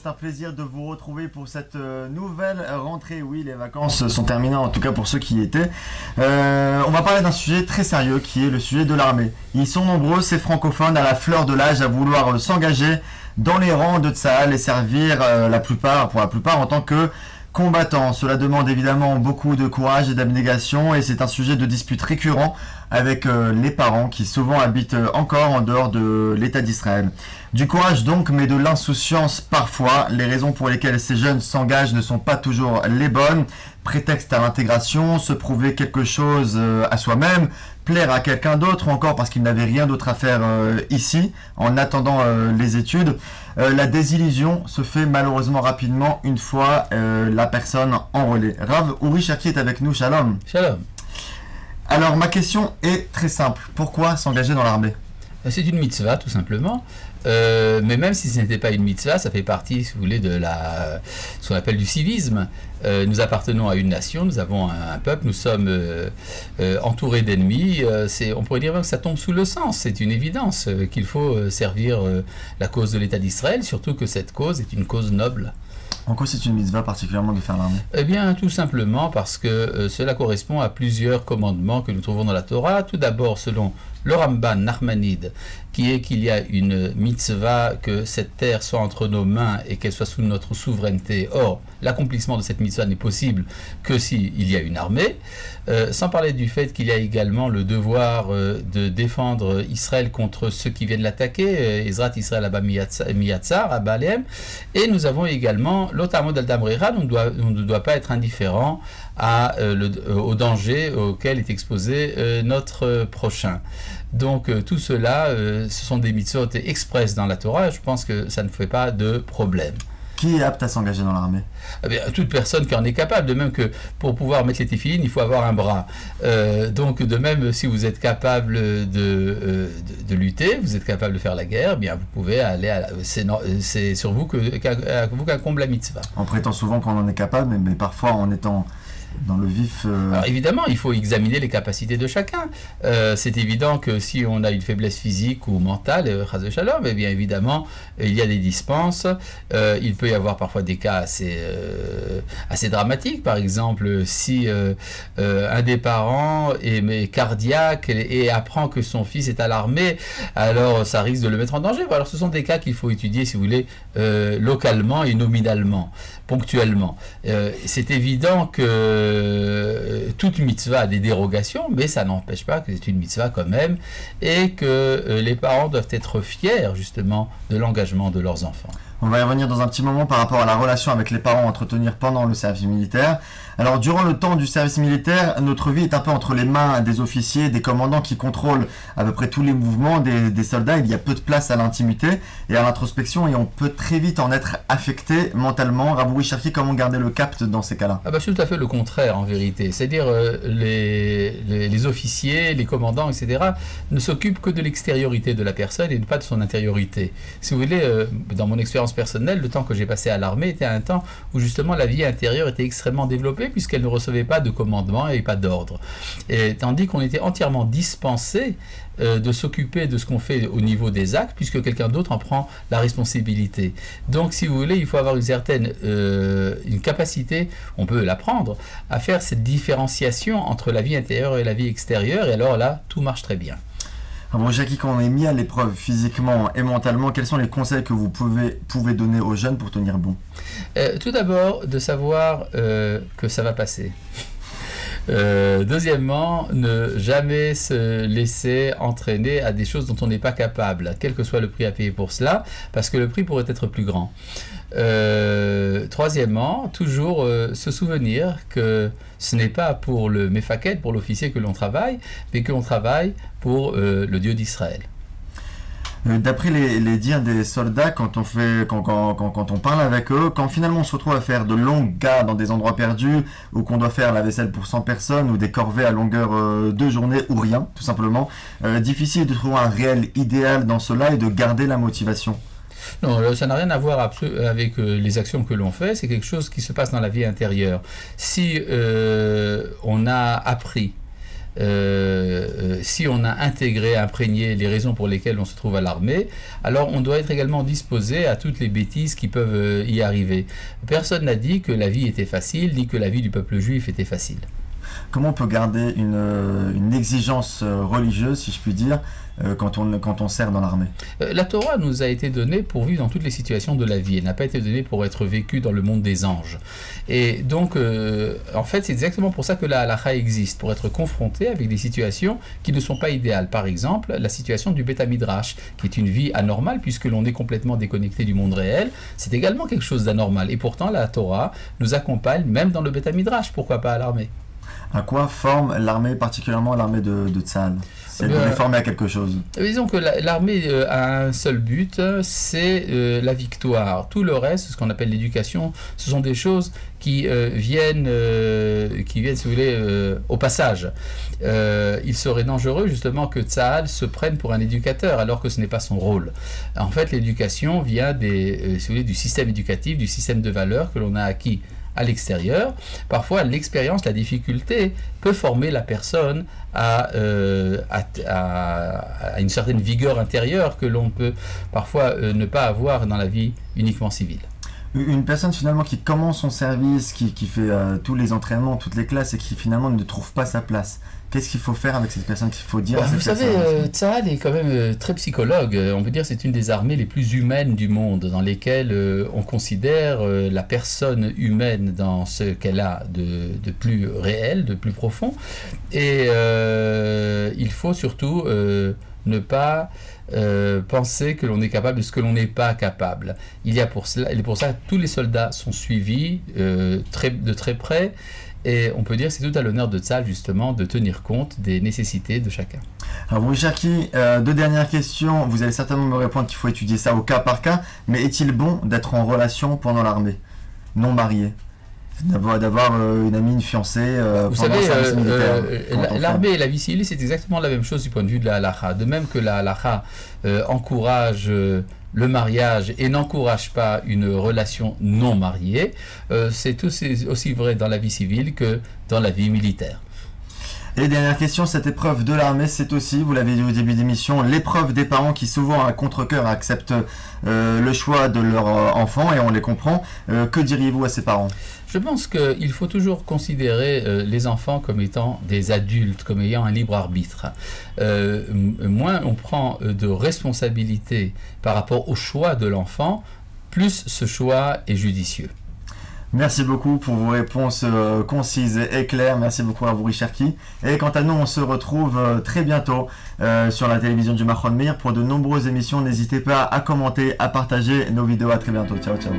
c'est un plaisir de vous retrouver pour cette nouvelle rentrée. Oui, les vacances sont terminées, en tout cas pour ceux qui y étaient. On va parler d'un sujet très sérieux qui est le sujet de l'armée. Ils sont nombreux, ces francophones à la fleur de l'âge, à vouloir s'engager dans les rangs de Tsahal et servir pour la plupart en tant que combattants. Cela demande évidemment beaucoup de courage et d'abnégation et c'est un sujet de dispute récurrent avec les parents qui souvent habitent encore en dehors de l'État d'Israël. Du courage donc, mais de l'insouciance parfois. Les raisons pour lesquelles ces jeunes s'engagent ne sont pas toujours les bonnes. Prétexte à l'intégration, se prouver quelque chose à soi-même, plaire à quelqu'un d'autre ou encore parce qu'ils n'avaient rien d'autre à faire ici en attendant les études. La désillusion se fait malheureusement rapidement une fois la personne enrôlée. Rav Uri Cherki est avec nous, shalom. Shalom. Alors ma question est très simple, pourquoi s'engager dans l'armée? C'est une mitzvah tout simplement, mais même si ce n'était pas une mitzvah, ça fait partie, si vous voulez, de ce qu'on appelle du civisme. Nous appartenons à une nation, nous avons un peuple, nous sommes entourés d'ennemis. On pourrait dire même que ça tombe sous le sens, c'est une évidence qu'il faut servir la cause de l'État d'Israël, surtout que cette cause est une cause noble. En quoi c'est une mitzvah particulièrement de faire l'armée? Eh bien, tout simplement parce que cela correspond à plusieurs commandements que nous trouvons dans la Torah. Tout d'abord, selon le Ramban Nachmanide, qui est qu'il y a une mitzvah que cette terre soit entre nos mains et qu'elle soit sous notre souveraineté. Or, l'accomplissement de cette mitzvah n'est possible que s'il y a une armée. Sans parler du fait qu'il y a également le devoir de défendre Israël contre ceux qui viennent l'attaquer, Ezrat Israël Abba Miyatzar, à Baalem. Et nous avons également l'Otamod al-Damrira, on ne doit pas être indifférent au danger auquel est exposé notre prochain. Donc tout cela, ce sont des mitzvot express dans la Torah, et je pense que ça ne fait pas de problème. Qui est apte à s'engager dans l'armée? Eh bien, toute personne qui en est capable, de même que pour pouvoir mettre les téfilines, il faut avoir un bras. Donc de même, si vous êtes capable de lutter, vous êtes capable de faire la guerre, eh bien vous pouvez aller c'est sur vous qu'incombe la mitzvah. On prétend souvent qu'on en est capable, mais parfois en étant dans le vif... Alors évidemment, il faut examiner les capacités de chacun. C'est évident que si on a une faiblesse physique ou mentale, chas de shalom, eh bien évidemment, il y a des dispenses. Il peut y avoir parfois des cas assez dramatiques. Par exemple, si un des parents est cardiaque et apprend que son fils est à l'armée, alors ça risque de le mettre en danger. Alors ce sont des cas qu'il faut étudier, si vous voulez, localement et nominalement, ponctuellement. C'est évident que toute mitzvah a des dérogations, mais ça n'empêche pas que c'est une mitzvah quand même, et que les parents doivent être fiers justement de l'engagement de leurs enfants. On va y revenir dans un petit moment par rapport à la relation avec les parents à entretenir pendant le service militaire. Alors, durant le temps du service militaire, notre vie est un peu entre les mains des officiers, des commandants qui contrôlent à peu près tous les mouvements des soldats. Il y a peu de place à l'intimité et à l'introspection et on peut très vite en être affecté mentalement. Rav Uri Cherki, comment garder le cap dans ces cas-là? C'est tout à fait le contraire en vérité. C'est-à-dire les officiers, les commandants, etc. ne s'occupent que de l'extériorité de la personne et pas de son intériorité. Si vous voulez, dans mon expérience personnelle, le temps que j'ai passé à l'armée était un temps où justement la vie intérieure était extrêmement développée puisqu'elle ne recevait pas de commandement et pas d'ordre. Tandis qu'on était entièrement dispensé de s'occuper de ce qu'on fait au niveau des actes puisque quelqu'un d'autre en prend la responsabilité. Donc si vous voulez, il faut avoir une certaine une capacité, on peut l'apprendre, à faire cette différenciation entre la vie intérieure et la vie extérieure et alors là, tout marche très bien. Bon, Jackie, quand on est mis à l'épreuve physiquement et mentalement, quels sont les conseils que vous pouvez donner aux jeunes pour tenir bon? Tout d'abord, de savoir que ça va passer. Deuxièmement, ne jamais se laisser entraîner à des choses dont on n'est pas capable, quel que soit le prix à payer pour cela, parce que le prix pourrait être plus grand. Troisièmement, toujours se souvenir que ce n'est pas pour le mefaket, pour l'officier que l'on travaille, mais que l'on travaille pour le Dieu d'Israël. D'après les dires des soldats, quand on parle avec eux, quand finalement on se retrouve à faire de longues gardes dans des endroits perdus, ou qu'on doit faire la vaisselle pour 100 personnes, ou des corvées à longueur de journée, ou rien, tout simplement, difficile de trouver un réel idéal dans cela et de garder la motivation. Non, ça n'a rien à voir avec les actions que l'on fait, c'est quelque chose qui se passe dans la vie intérieure. Si on a appris si on a intégré, imprégné les raisons pour lesquelles on se trouve à l'armée, alors on doit être également disposé à toutes les bêtises qui peuvent y arriver. Personne n'a dit que la vie était facile, ni que la vie du peuple juif était facile. Comment on peut garder une exigence religieuse, si je puis dire, quand on sert dans l'armée? La Torah nous a été donnée pour vivre dans toutes les situations de la vie. Elle n'a pas été donnée pour être vécue dans le monde des anges. Et donc, en fait, c'est exactement pour ça que la halakha existe, pour être confronté avec des situations qui ne sont pas idéales. Par exemple, la situation du Beth Midrash, qui est une vie anormale, puisque l'on est complètement déconnecté du monde réel, c'est également quelque chose d'anormal. Et pourtant, la Torah nous accompagne même dans le Beth Midrash. Pourquoi pas à l'armée? À quoi forme l'armée, particulièrement l'armée de Tzahal? Si elle est formée à quelque chose. Disons que l'armée a un seul but, c'est la victoire. Tout le reste, ce qu'on appelle l'éducation, ce sont des choses qui viennent, si vous voulez, au passage. Il serait dangereux justement que Tzahal se prenne pour un éducateur, alors que ce n'est pas son rôle. En fait, l'éducation vient si vous voulez, du système éducatif, du système de valeurs que l'on a acquis à l'extérieur. Parfois, l'expérience, la difficulté peut former la personne à une certaine vigueur intérieure que l'on peut parfois ne pas avoir dans la vie uniquement civile. Une personne finalement qui commence son service, qui fait tous les entraînements, toutes les classes et qui finalement ne trouve pas sa place. Qu'est-ce qu'il faut faire avec cette personne? Qu'il faut dire à cette personne? Vous savez, Tzahal est quand même très psychologue. On peut dire que c'est une des armées les plus humaines du monde, dans lesquelles on considère la personne humaine dans ce qu'elle a de plus réel, de plus profond. Et il faut surtout ne pas penser que l'on est capable de ce que l'on n'est pas capable. Il y a pour cela, et pour ça, tous les soldats sont suivis de très près. Et on peut dire que c'est tout à l'honneur de Tzahal, justement, de tenir compte des nécessités de chacun. Alors, Boris Cherki, deux dernières questions. Vous allez certainement me répondre qu'il faut étudier ça au cas par cas. Mais est-il bon d'être en relation pendant l'armée, non marié? D'avoir une amie, une fiancée vous savez, l'armée et la vie civile, c'est exactement la même chose du point de vue de la halakha. De même que la halakha encourage le mariage et n'encourage pas une relation non mariée, c'est aussi vrai dans la vie civile que dans la vie militaire. Et dernière question, cette épreuve de l'armée, c'est aussi, vous l'avez dit au début d'émission, l'épreuve des parents qui souvent à contre-cœur acceptent le choix de leur enfant, et on les comprend. Que diriez-vous à ces parents? Je pense qu'il faut toujours considérer les enfants comme étant des adultes, comme ayant un libre arbitre. Moins on prend de responsabilité par rapport au choix de l'enfant, plus ce choix est judicieux. Merci beaucoup pour vos réponses concises et claires. Merci beaucoup à vous, Richard Cherki. Et quant à nous, on se retrouve très bientôt sur la télévision du Machon Meir pour de nombreuses émissions. N'hésitez pas à commenter, à partager nos vidéos. À très bientôt. Ciao, ciao.